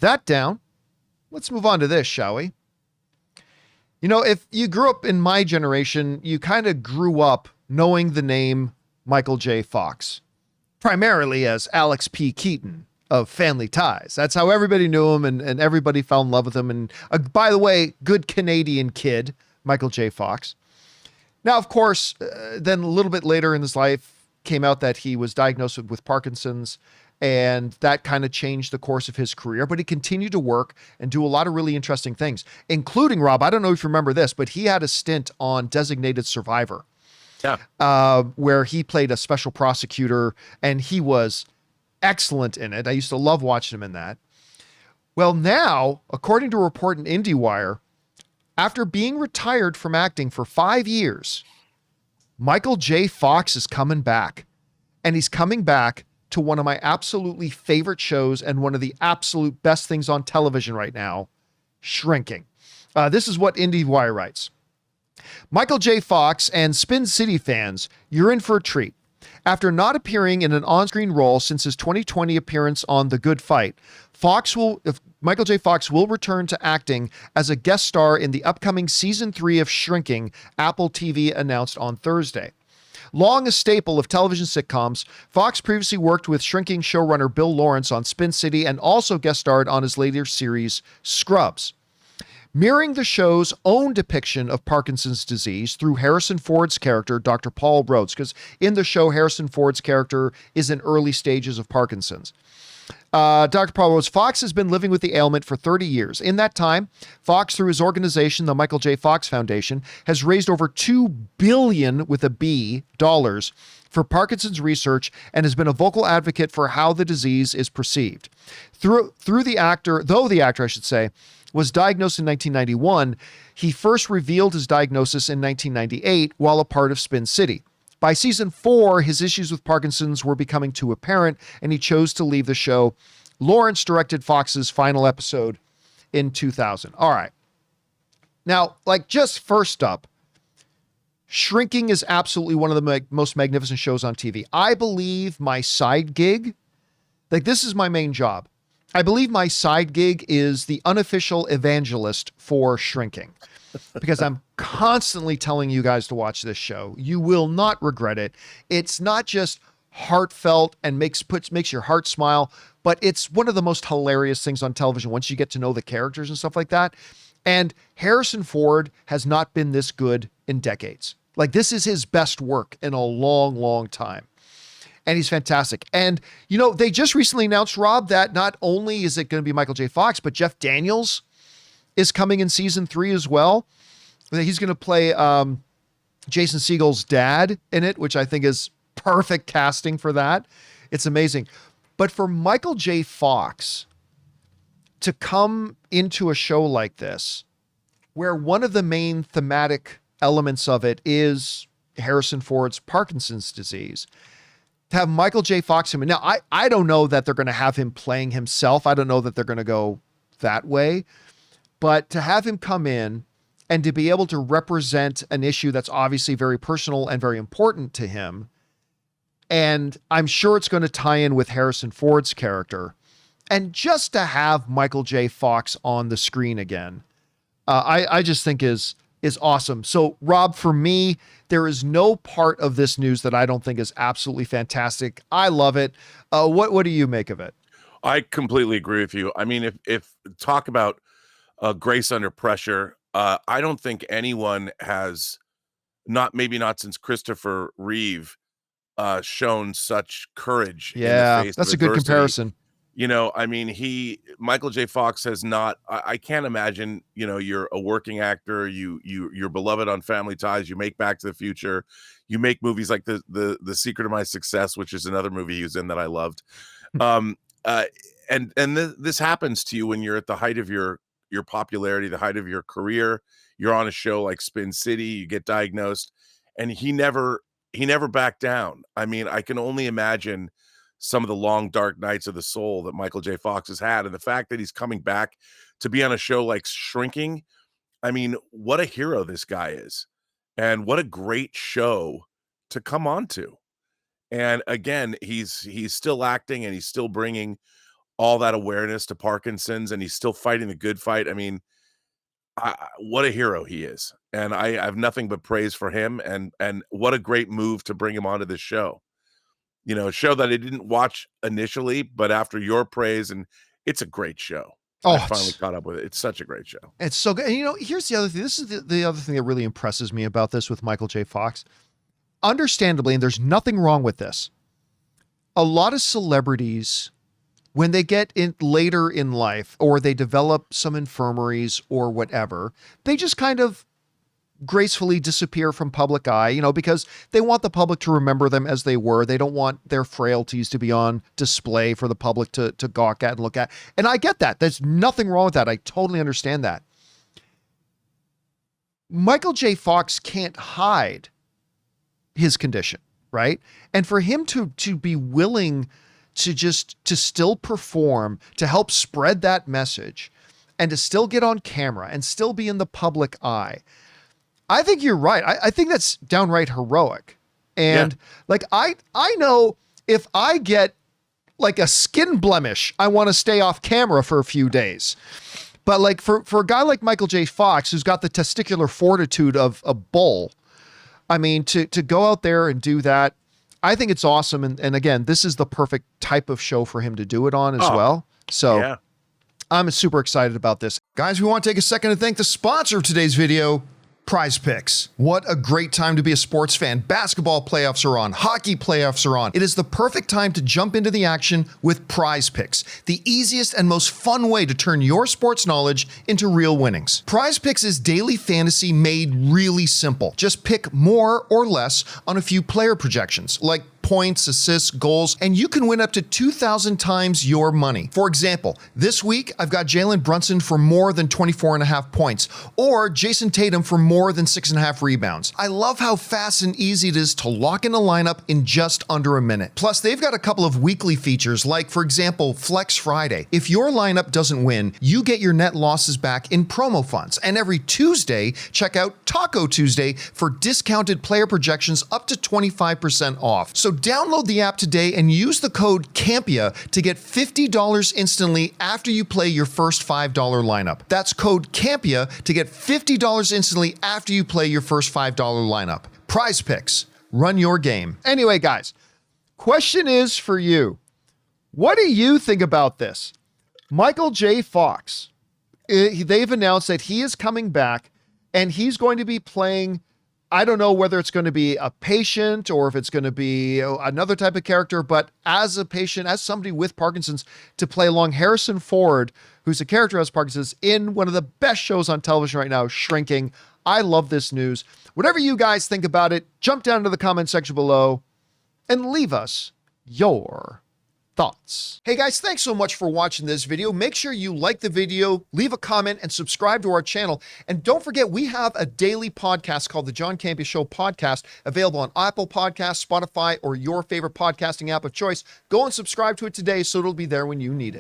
that down, let's move on to this, shall we? You know, if you grew up in my generation, you kind of grew up knowing the name Michael J. Fox, primarily as Alex P. Keaton of Family Ties. That's how everybody knew him, and everybody fell in love with him. And by the way, good Canadian kid, Michael J. Fox. Now, of course, then a little bit later in his life came out that he was diagnosed with Parkinson's, and that kind of changed the course of his career. But he continued to work and do a lot of really interesting things, including, Rob, I don't know if you remember this, but he had a stint on Designated Survivor. Yeah. Where he played a special prosecutor, and he was excellent in it. I used to love watching him in that. Well, now, according to a report in IndieWire, after being retired from acting for 5 years, Michael J. Fox is coming back. And he's coming back to one of my absolutely favorite shows and one of the absolute best things on television right now, Shrinking. This is what IndieWire writes. Michael J. Fox and Spin City fans, you're in for a treat. After not appearing in an on-screen role since his 2020 appearance on The Good Fight, Michael J. Fox will return to acting as a guest star in the upcoming season 3 of Shrinking, Apple TV announced on Thursday. Long a staple of television sitcoms, Fox previously worked with Shrinking showrunner Bill Lawrence on Spin City and also guest starred on his later series, Scrubs. Mirroring the show's own depiction of Parkinson's disease through Harrison Ford's character, Dr. Paul Rhodes, because in the show, Harrison Ford's character is in early stages of Parkinson's. Dr. Paul Rhodes, Fox has been living with the ailment for 30 years. In that time, Fox, through his organization, the Michael J. Fox Foundation, has raised over $2 billion with a B dollars for Parkinson's research and has been a vocal advocate for how the disease is perceived. Though the actor, I should say, was diagnosed in 1991, he first revealed his diagnosis in 1998 while a part of Spin City. By season 4, his issues with Parkinson's were becoming too apparent, and he chose to leave the show. Lawrence directed Fox's final episode in 2000. All right. Now, just first up, Shrinking is absolutely one of the most magnificent shows on TV. I believe my side gig, this is my main job. I believe my side gig is the unofficial evangelist for Shrinking, because I'm constantly telling you guys to watch this show. You will not regret it. It's not just heartfelt and makes your heart smile, but it's one of the most hilarious things on television once you get to know the characters and stuff like that. And Harrison Ford has not been this good in decades. This is his best work in a long, long time. And he's fantastic. And, they just recently announced, Rob, that not only is it going to be Michael J. Fox, but Jeff Daniels is coming in season 3 as well. He's going to play Jason Segel's dad in it, which I think is perfect casting for that. It's amazing. But for Michael J. Fox to come into a show like this, where one of the main thematic elements of it is Harrison Ford's Parkinson's disease, to have Michael J. Fox him. Now, I don't know that they're going to have him playing himself. I don't know that they're going to go that way. But to have him come in and to be able to represent an issue that's obviously very personal and very important to him, and I'm sure it's going to tie in with Harrison Ford's character, and just to have Michael J. Fox on the screen again, I just think is awesome. So, Rob, for me, there is no part of this news that I don't think is absolutely fantastic. I love it. What do you make of it? I completely agree with you. I mean, if talk about grace under pressure, I don't think anyone has, maybe not since Christopher Reeve, shown such courage. Yeah, in the face that's of a good adversity. comparison. I mean, Michael J. Fox has not, I can't imagine, you're a working actor, you're beloved on Family Ties, you make Back to the Future, you make movies like the Secret of My Success, which is another movie he was in that I loved. This happens to you when you're at the height of your popularity, the height of your career. You're on a show like Spin City, you get diagnosed, and he never backed down. I mean, I can only imagine some of the long, dark nights of the soul that Michael J. Fox has had. And the fact that he's coming back to be on a show like Shrinking, I mean, what a hero this guy is. And what a great show to come on to. And again, he's still acting and he's still bringing all that awareness to Parkinson's, and he's still fighting the good fight. I mean, what a hero he is, and I have nothing but praise for him, and what a great move to bring him onto this show. You know, a show that I didn't watch initially, but after your praise, and it's a great show. Oh, I finally caught up with it. It's such a great show. it's so good. And you know, here's the other thing. This is the other thing that really impresses me about this with Michael J. Fox. Understandably, and there's nothing wrong with this, a lot of celebrities, when they get in later in life or they develop some infirmaries or whatever, they just kind of gracefully disappear from public eye, you know, because they want the public to remember them as they were. They don't want their frailties to be on display for the public to gawk at and look at. And I get that. There's nothing wrong with that. I totally understand that. Michael J. Fox can't hide his condition, right? And for him to be willing to still perform, to help spread that message, and to still get on camera and still be in the public eye, I think you're right. I think that's downright heroic. And like, I know if I get like a skin blemish, I want to stay off camera for a few days. But like for a guy like Michael J. Fox, who's got the testicular fortitude of a bull, I mean, to go out there and do that, I think it's awesome. And again, this is the perfect type of show for him to do it on as well. So I'm super excited about this. Guys, we want to take a second to thank the sponsor of today's video, PrizePicks. What a great time to be a sports fan. Basketball playoffs are on. Hockey playoffs are on. It is the perfect time to jump into the action with PrizePicks, the easiest and most fun way to turn your sports knowledge into real winnings. PrizePicks is daily fantasy made really simple. Just pick more or less on a few player projections, like points, assists, goals, and you can win up to 2,000 times your money. For example, this week, I've got Jalen Brunson for more than 24.5 points, or Jason Tatum for more than 6.5 rebounds. I love how fast and easy it is to lock in a lineup in just under a minute. Plus, they've got a couple of weekly features, like, for example, Flex Friday. If your lineup doesn't win, you get your net losses back in promo funds. And every Tuesday, check out Taco Tuesday for discounted player projections up to 25% off. So download the app today and use the code Campea to get $50 instantly after you play your first $5 lineup. That's code Campea to get $50 instantly after you play your first $5 lineup. PrizePicks. Run your game. Anyway, guys, question is for you. What do you think about this? Michael J. Fox, they've announced that he is coming back and he's going to be playing, I don't know whether it's going to be a patient or if it's going to be another type of character, but as a patient, as somebody with Parkinson's, to play along Harrison Ford, who's a character who has Parkinson's, in one of the best shows on television right now, Shrinking. I love this news. Whatever you guys think about it, jump down to the comment section below and leave us your thoughts. Hey guys, thanks so much for watching this video. Make sure you like the video, leave a comment, and subscribe to our channel. And don't forget, we have a daily podcast called the John Campea Show podcast, available on Apple Podcasts, Spotify, or your favorite podcasting app of choice. Go and subscribe to it today so it'll be there when you need it.